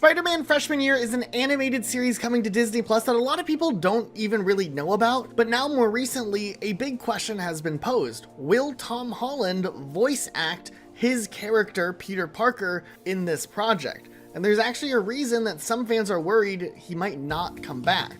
Spider-Man Freshman Year is an animated series coming to Disney Plus that a lot of people don't even really know about, but now more recently, a big question has been posed. Will Tom Holland voice act his character, Peter Parker, in this project? And there's actually a reason that some fans are worried he might not come back.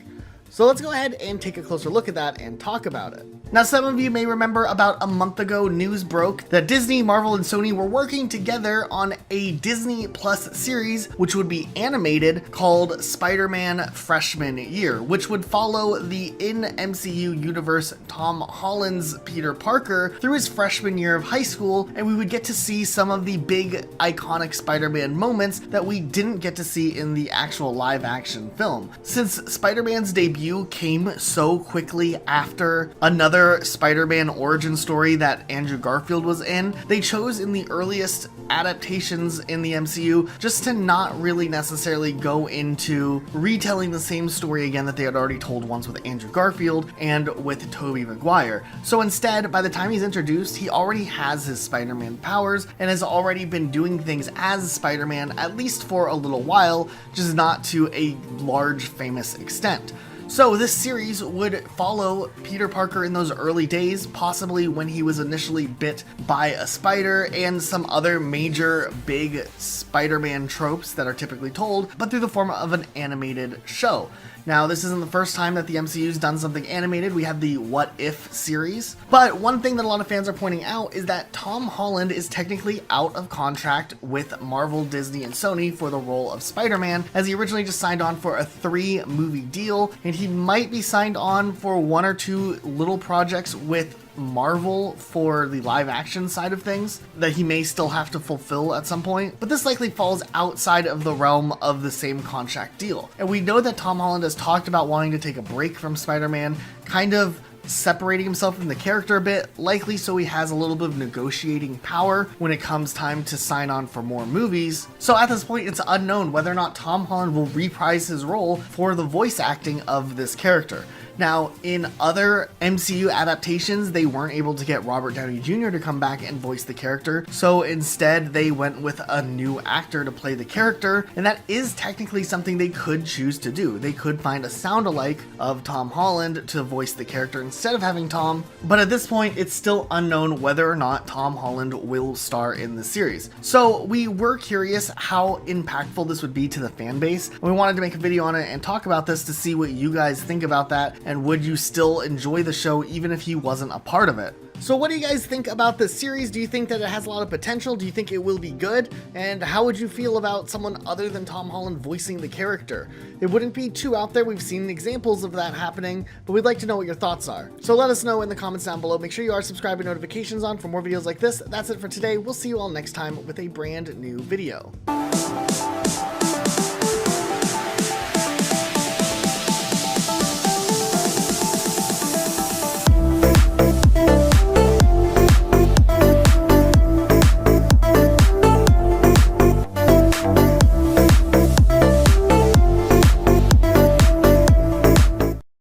So let's go ahead and take a closer look at that and talk about it. Now, some of you may remember about a month ago, news broke that Disney, Marvel, and Sony were working together on a Disney Plus series, which would be animated, called Spider-Man Freshman Year, which would follow the in-MCU universe Tom Holland's Peter Parker through his freshman year of high school, and we would get to see some of the big, iconic Spider-Man moments that we didn't get to see in the actual live-action film. Since Spider-Man's debut came so quickly after another Spider-Man origin story that Andrew Garfield was in, they chose in the earliest adaptations in the MCU just to not really necessarily go into retelling the same story again that they had already told once with Andrew Garfield and with Tobey Maguire. So instead, by the time he's introduced, he already has his Spider-Man powers and has already been doing things as Spider-Man, at least for a little while, just not to a large famous extent. So this series would follow Peter Parker in those early days, possibly when he was initially bit by a spider and some other major big Spider-Man tropes that are typically told, but through the form of an animated show. Now, this isn't the first time that the MCU's done something animated. We have the What If series. But one thing that a lot of fans are pointing out is that Tom Holland is technically out of contract with Marvel, Disney, and Sony for the role of Spider-Man, as he originally just signed on for a 3-movie deal, and he might be signed on for 1 or 2 little projects with Marvel for the live action side of things that he may still have to fulfill at some point, but this likely falls outside of the realm of the same contract deal. And we know that Tom Holland has talked about wanting to take a break from Spider-Man, kind of separating himself from the character a bit, likely so he has a little bit of negotiating power when it comes time to sign on for more movies. So at this point, it's unknown whether or not Tom Holland will reprise his role for the voice acting of this character. Now, in other MCU adaptations, they weren't able to get Robert Downey Jr. to come back and voice the character, so instead they went with a new actor to play the character, and that is technically something they could choose to do. They could find a sound-alike of Tom Holland to voice the character instead of having Tom, but at this point, it's still unknown whether or not Tom Holland will star in the series. So we were curious how impactful this would be to the fan base, and we wanted to make a video on it and talk about this to see what you guys think about that. And would you still enjoy the show even if he wasn't a part of it? So what do you guys think about this series? Do you think that it has a lot of potential? Do you think it will be good? And how would you feel about someone other than Tom Holland voicing the character? It wouldn't be too out there. We've seen examples of that happening, but we'd like to know what your thoughts are. So let us know in the comments down below. Make sure you are subscribed with notifications on for more videos like this. That's it for today. We'll see you all next time with a brand new video.